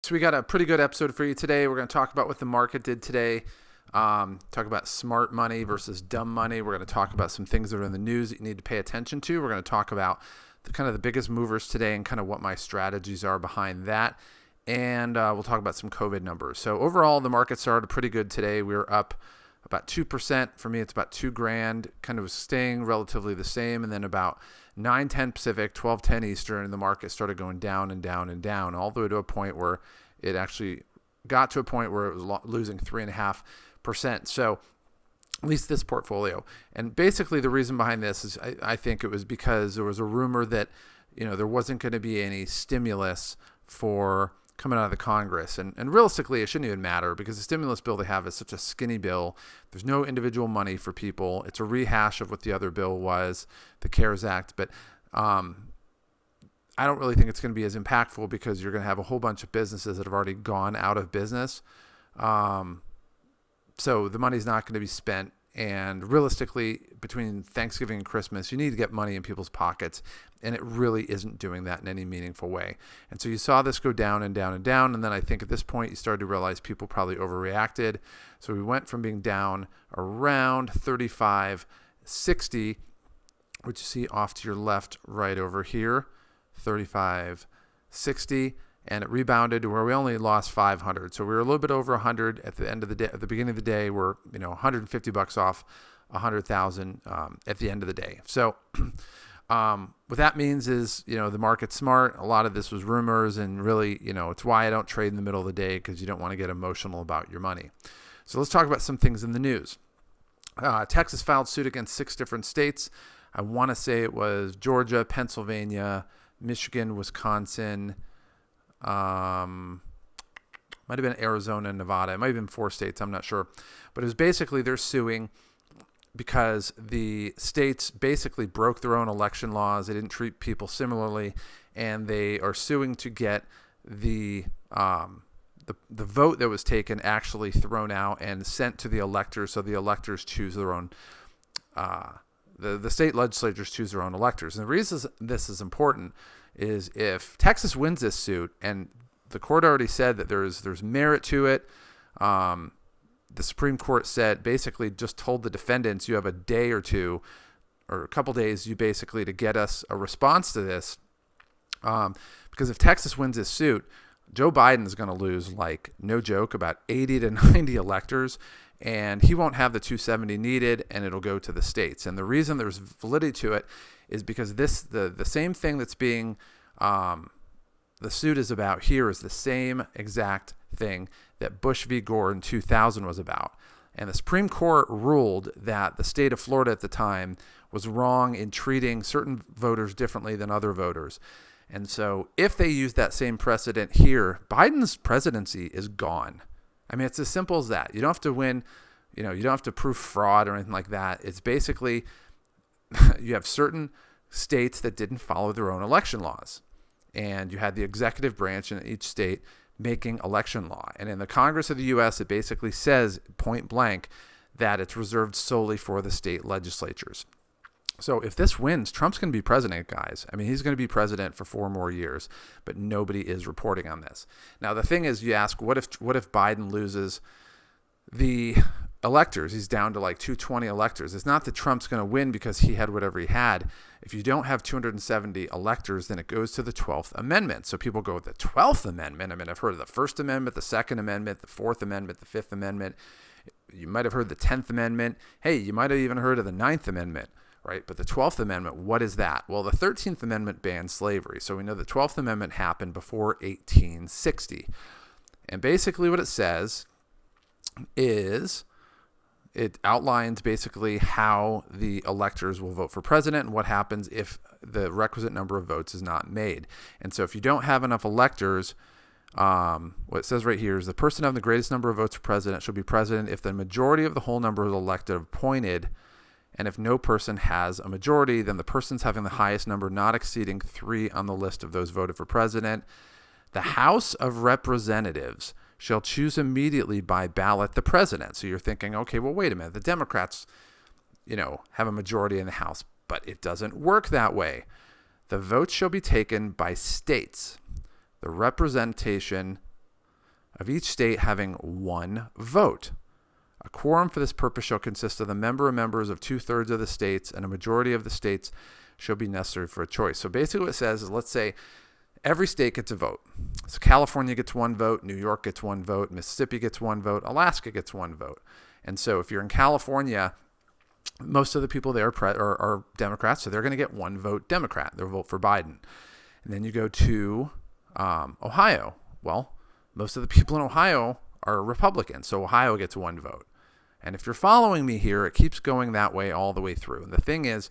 So we got a pretty good episode for you today. We're going to talk about what the market did today. Talk about smart money versus dumb money. We're going to talk about some things that are in the news that you need to pay attention to. We're going to talk about the biggest movers today and kind of what my strategies are behind that. And we'll talk about some COVID numbers. So overall, the market started pretty good today. We were up about 2%. For me, it's about $2,000, kind of staying relatively the same. And then about 9:10 Pacific, 12:10 Eastern, and the market started going down and down and down, all the way to a point where it actually got to a point where it was losing 3.5%. So at least this portfolio. And basically the reason behind this is I think it was because there was a rumor that, there wasn't going to be any stimulus for coming out of the Congress. And realistically, it shouldn't even matter because the stimulus bill they have is such a skinny bill. There's no individual money for people. It's a rehash of what the other bill was, the CARES Act. But I don't really think it's going to be as impactful because you're going to have a whole bunch of businesses that have already gone out of business. So the money's not going to be spent. And realistically, between Thanksgiving and Christmas, you need to get money in people's pockets. And it really isn't doing that in any meaningful way. And so you saw this go down and down and down. And then I think at this point, you started to realize people probably overreacted. So we went from being down around 35.60, which you see off to your left right over here, 35.60. And it rebounded to where we only lost 500. So we were a little bit over 100 at the end of the day. At the beginning of the day, we're $150 off 100,000 at the end of the day. So what that means is the market's smart. A lot of this was rumors, and really it's why I don't trade in the middle of the day, because you don't want to get emotional about your money. So let's talk about some things in the news. Texas filed suit against 6 different states. I want to say it was Georgia, Pennsylvania, Michigan, Wisconsin. Might have been Arizona and Nevada. It might have been 4 states. I'm not sure. But it was basically they're suing because the states basically broke their own election laws. They didn't treat people similarly. And they are suing to get the vote that was taken actually thrown out and sent to the electors, so the electors choose their own the state legislatures choose their own electors. And the reason this is important is if Texas wins this suit, and the court already said that there's merit to it. The Supreme Court basically just told the defendants, you have a day or two or a couple days to get us a response to this. Because if Texas wins this suit, Joe Biden is going to lose, no joke, about 80 to 90 electors, and he won't have the 270 needed, and it'll go to the states. And the reason there's validity to it is because the same thing that's being the suit is about here is the same exact thing that Bush v. Gore in 2000 was about. And the Supreme Court ruled that the state of Florida at the time was wrong in treating certain voters differently than other voters. And so if they use that same precedent here, Biden's presidency is gone. I mean, it's as simple as that. You don't have to win, you don't have to prove fraud or anything like that. It's basically you have certain states that didn't follow their own election laws. And you had the executive branch in each state making election law. And in the Congress of the U.S., it basically says point blank that it's reserved solely for the state legislatures. So if this wins, Trump's going to be president, guys. I mean, he's going to be president for 4 more years, but nobody is reporting on this. Now, the thing is, you ask, what if Biden loses the electors? He's down to 220 electors. It's not that Trump's going to win because he had whatever he had. If you don't have 270 electors, then it goes to the 12th Amendment. So people go with the 12th Amendment. I mean, I've heard of the First Amendment, the Second Amendment, the Fourth Amendment, the Fifth Amendment. You might have heard the 10th Amendment. Hey, you might have even heard of the 9th Amendment. Right? But the 12th Amendment, what is that? Well, the 13th Amendment banned slavery. So we know the 12th Amendment happened before 1860. And basically what it says is it outlines basically how the electors will vote for president and what happens if the requisite number of votes is not made. And so if you don't have enough electors, what it says right here is the person having the greatest number of votes for president shall be president if the majority of the whole number of elected appointed. And if no person has a majority, then the person's having the highest number not exceeding 3 on the list of those voted for president. The House of Representatives shall choose immediately by ballot the president. So you're thinking, okay, well, wait a minute. The Democrats, have a majority in the House, but it doesn't work that way. The votes shall be taken by states. The representation of each state having one vote. A quorum for this purpose shall consist of the member or members of 2/3 of the states, and a majority of the states shall be necessary for a choice. So basically what it says is, let's say every state gets a vote. So California gets one vote, New York gets one vote, Mississippi gets one vote, Alaska gets one vote. And so if you're in California, most of the people there are Democrats, so they're going to get one vote Democrat. They'll vote for Biden. And then you go to Ohio. Well, most of the people in Ohio are Republicans, so Ohio gets one vote. And if you're following me here, it keeps going that way all the way through. And the thing is,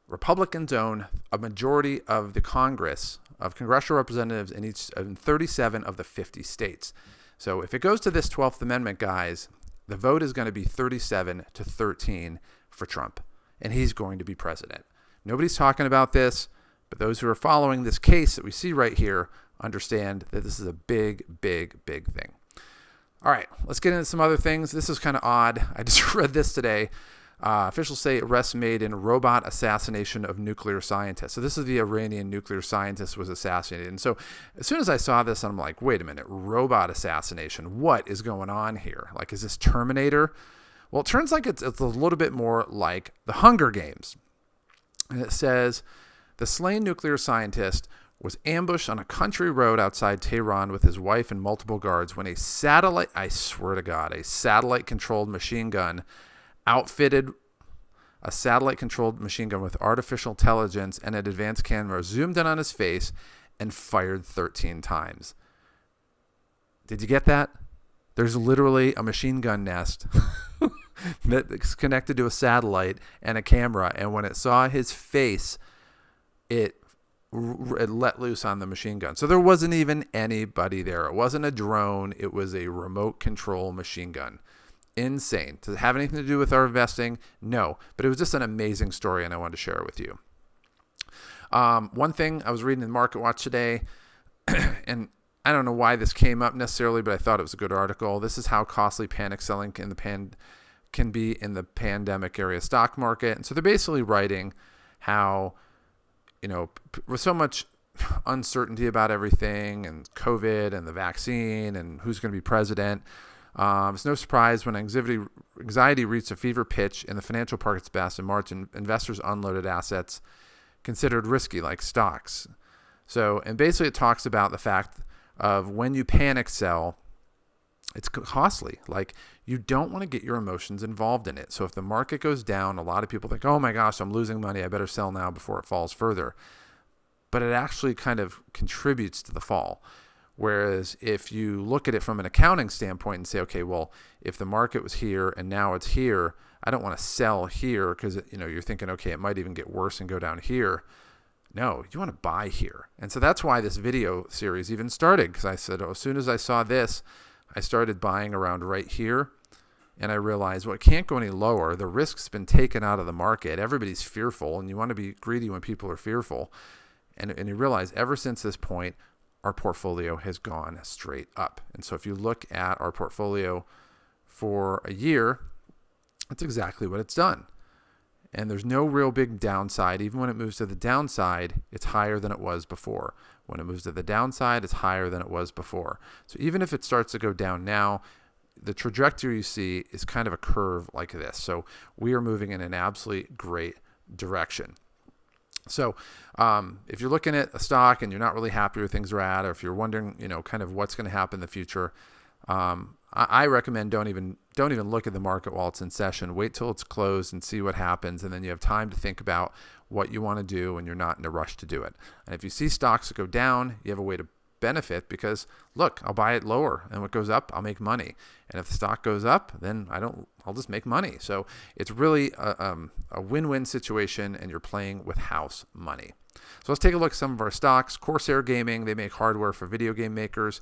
Republicans own a majority of the Congress, of congressional representatives in 37 of the 50 states. So if it goes to this 12th Amendment, guys, the vote is going to be 37-13 for Trump, and he's going to be president. Nobody's talking about this, but those who are following this case that we see right here understand that this is a big, big, big thing. All right, let's get into some other things. This is kind of odd. I just read this today. Officials say arrests made in robot assassination of nuclear scientists. So this is the Iranian nuclear scientist was assassinated. And so as soon as I saw this, I'm like, wait a minute, robot assassination. What is going on here? Like, is this Terminator? Well, it turns like it's a little bit more like the Hunger Games. And it says the slain nuclear scientist was ambushed on a country road outside Tehran with his wife and multiple guards when a satellite, I swear to God, a satellite-controlled machine gun outfitted a satellite-controlled machine gun with artificial intelligence and an advanced camera zoomed in on his face and fired 13 times. Did you get that? There's literally a machine gun nest that's connected to a satellite and a camera, and when it saw his face, it let loose on the machine gun. So there wasn't even anybody there. It wasn't a drone. It was a remote control machine gun. Insane. Does it have anything to do with our investing? No, but it was just an amazing story, and I wanted to share it with you. One thing I was reading in Market Watch today, and I don't know why this came up necessarily, but I thought it was a good article. This is how costly panic selling can be in the pandemic area stock market. And so they're basically writing how, with so much uncertainty about everything and COVID and the vaccine and who's going to be president, it's no surprise when anxiety reached a fever pitch in the financial markets best in March, and investors unloaded assets considered risky, like stocks. So, and basically it talks about the fact of when you panic sell, it's costly. Like, you don't want to get your emotions involved in it. So if the market goes down, a lot of people think, oh my gosh, I'm losing money. I better sell now before it falls further. But it actually kind of contributes to the fall. Whereas if you look at it from an accounting standpoint and say, okay, well, if the market was here and now it's here, I don't want to sell here because, you're thinking, okay, it might even get worse and go down here. No, you want to buy here. And so that's why this video series even started, because I said, as soon as I saw this, I started buying around right here. And I realized, well, it can't go any lower. The risk's been taken out of the market. Everybody's fearful, and you want to be greedy when people are fearful. And you realize ever since this point, our portfolio has gone straight up. And so if you look at our portfolio for a year, that's exactly what it's done. And there's no real big downside. Even when it moves to the downside, it's higher than it was before. When it moves to the downside, it's higher than it was before. So even if it starts to go down now, the trajectory you see is kind of a curve like this. So we are moving in an absolutely great direction. So if you're looking at a stock and you're not really happy where things are at, or if you're wondering, kind of what's going to happen in the future, I recommend don't even look at the market while it's in session. Wait till it's closed and see what happens, and then you have time to think about what you want to do, and you're not in a rush to do it. And if you see stocks that go down, you have a way to benefit because, look, I'll buy it lower, and what goes up, I'll make money. And if the stock goes up, then I'll just make money. So it's really a win-win situation, and you're playing with house money. So let's take a look at some of our stocks. Corsair Gaming, they make hardware for video game makers.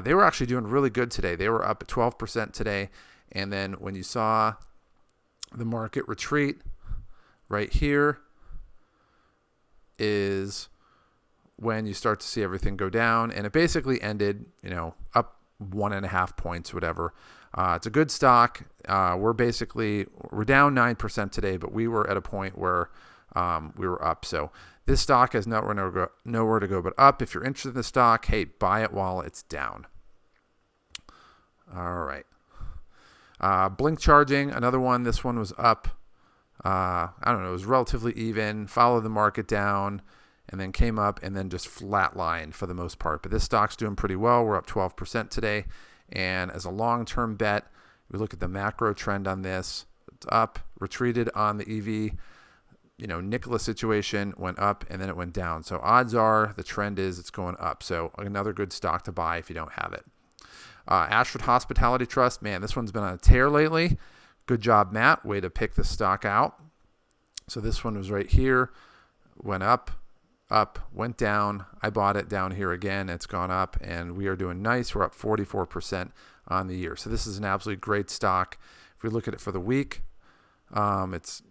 They were actually doing really good today. They were up at 12% today. And then when you saw the market retreat right here is when you start to see everything go down. And it basically ended, up 1.5 points, whatever. It's a good stock. We're down 9% today, but we were at a point where we were up. So this stock has nowhere to go but up. If you're interested in the stock, hey, buy it while it's down. All right. Blink charging, another one. This one was up. I don't know. It was relatively even. Followed the market down, and then came up, and then just flatlined for the most part. But this stock's doing pretty well. We're up 12% today. And as a long-term bet, we look at the macro trend on this. It's up, retreated on the EV. Nikola situation went up, and then it went down. So odds are the trend is it's going up. So another good stock to buy if you don't have it. Ashford Hospitality Trust, man, this one's been on a tear lately. Good job, Matt. Way to pick the stock out. So this one was right here, went up, went down. I bought it down here again. It's gone up, and we are doing nice. We're up 44% on the year. So this is an absolutely great stock. If we look at it for the week, it's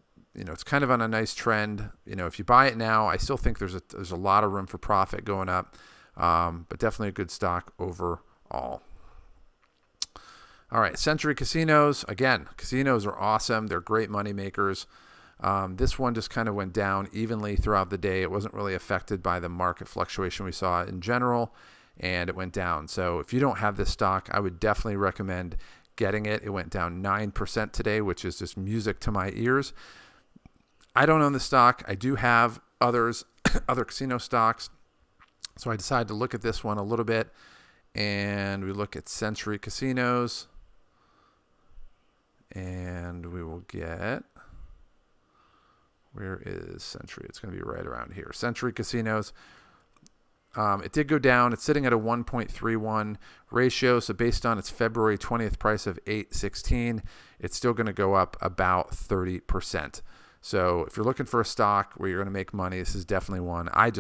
kind of on a nice trend. If you buy it now, I still think there's a lot of room for profit going up, but definitely a good stock overall. All right, Century Casinos. Again, casinos are awesome. They're great money makers. This one just kind of went down evenly throughout the day. It wasn't really affected by the market fluctuation we saw in general, and it went down. So if you don't have this stock, I would definitely recommend getting it. It went down 9% today, which is just music to my ears. I don't own the stock. I do have other casino stocks. So I decided to look at this one a little bit, and we look at Century Casinos. And we will get, where is Century? It's going to be right around here. Century Casinos. It did go down. It's sitting at a 1.31 ratio. So based on its February 20th price of $8.16, it's still going to go up about 30%. So if you're looking for a stock where you're going to make money, this is definitely one I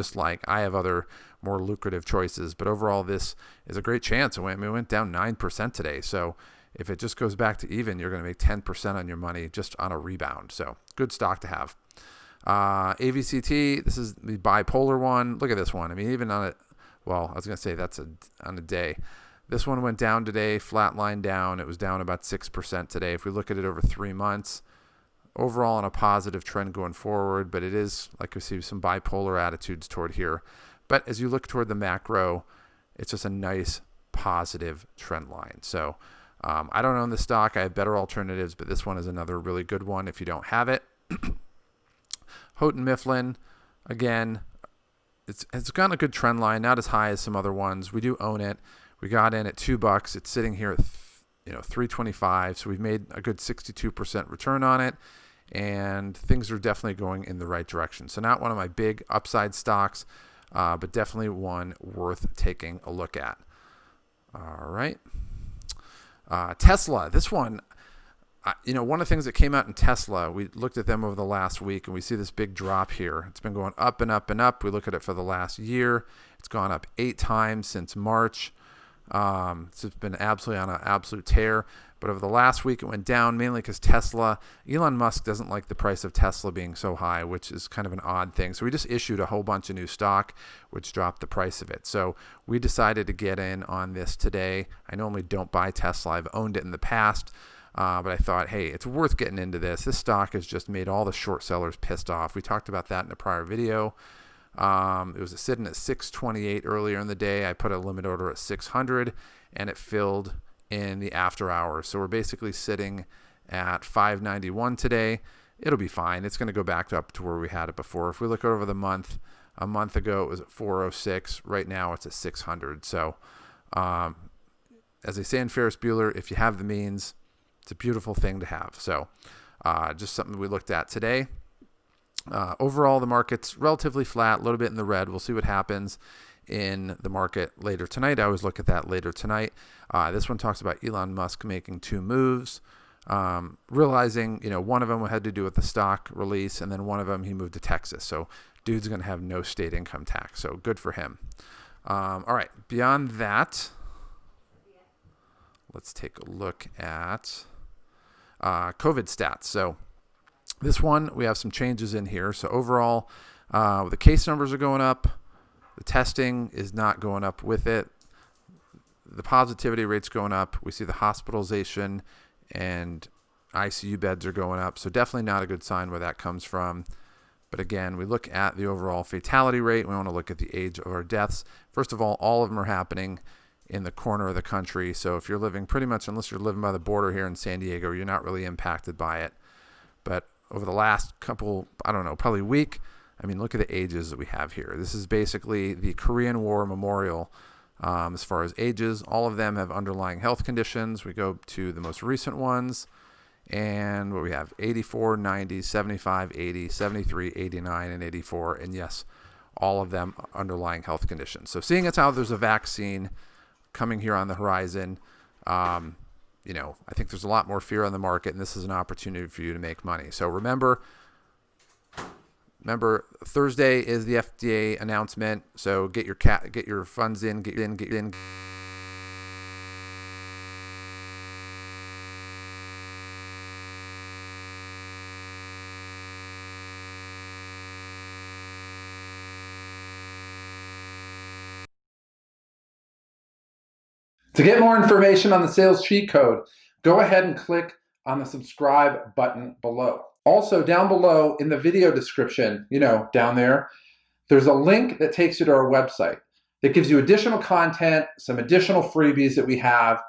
have other more lucrative choices, but overall this is a great chance. It went down 9% today. So if it just goes back to even, you're going to make 10% on your money just on a rebound. So good stock to have. AVCT, this is the bipolar one. Look at this one. I mean, even on it, well, I was going to say that's on a day. This one went down today, flat line down. It was down about 6% today. If we look at it over 3 months, overall on a positive trend going forward, but it is, like we see, some bipolar attitudes toward here. But as you look toward the macro, it's just a nice positive trend line. So I don't own the stock. I have better alternatives, but this one is another really good one if you don't have it. Houghton Mifflin, again, it's got a good trend line, not as high as some other ones. We do own it. We got in at $2. It's sitting here at $3.25, so we've made a good 62% return on it, and things are definitely going in the right direction. So not one of my big upside stocks, but definitely one worth taking a look at. All right. Tesla, this one, one of the things that came out in Tesla, we looked at them over the last week, and we see this big drop here. It's been going up and up and up. We look at it for the last year. It's gone up 8 times since March. So it's been absolutely on an absolute tear. But over the last week, it went down mainly because Elon Musk doesn't like the price of Tesla being so high, which is kind of an odd thing. So we just issued a whole bunch of new stock, which dropped the price of it. So we decided to get in on this today. I normally don't buy Tesla. I've owned it in the past. But I thought, hey, it's worth getting into this. This stock has just made all the short sellers pissed off. We talked about that in a prior video. It was sitting at 628 earlier in the day. I put a limit order at 600, and it filled in the after hours. So we're basically sitting at 591 today. It'll be fine. It's going to go back up to where we had it before. If we look over the month, a month ago it was at 406. Right now it's at 600. So as they say in Ferris Bueller, if you have the means, it's a beautiful thing to have. So just something we looked at today. Overall, the market's relatively flat, a little bit in the red. We'll see what happens in the market later tonight. I always look at that later tonight. This one talks about Elon Musk making 2 moves, realizing, one of them had to do with the stock release, and then one of them he moved to Texas. So dude's going to have no state income tax. So good for him. All right. Beyond that, let's take a look at COVID stats. So this one, we have some changes in here. So overall, the case numbers are going up. The testing is not going up with it. The positivity rate's going up. We see the hospitalization and ICU beds are going up. So definitely not a good sign where that comes from. But again, we look at the overall fatality rate. We want to look at the age of our deaths. First of all of them are happening in the corner of the country. So if you're living pretty much, unless you're living by the border here in San Diego, you're not really impacted by it. But over the last couple, I don't know, probably week, I mean, look at the ages that we have here. This is basically the Korean War memorial. As far as ages, all of them have underlying health conditions. We go to the most recent ones, and what we have, 84, 90, 75, 80, 73, 89, and 84. And yes, all of them underlying health conditions. So seeing as how there's a vaccine coming here on the horizon, you know, I think there's a lot more fear on the market, and this is an opportunity for you to make money. So remember, Thursday is the FDA announcement. So get your funds in, get in. To get more information on the sales cheat code, go ahead and click on the subscribe button below. Also, down below in the video description, you know, down there's a link that takes you to our website that gives you additional content, some additional freebies that we have,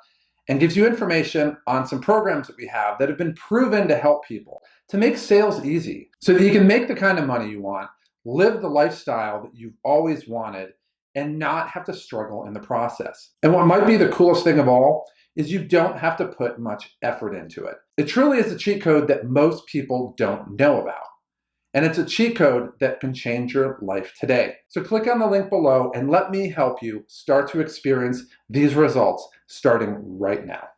and gives you information on some programs that we have that have been proven to help people to make sales easy so that you can make the kind of money you want, live the lifestyle that you've always wanted, and not have to struggle in the process. And what might be the coolest thing of all is you don't have to put much effort into it. It truly is a cheat code that most people don't know about. And it's a cheat code that can change your life today. So click on the link below and let me help you start to experience these results starting right now.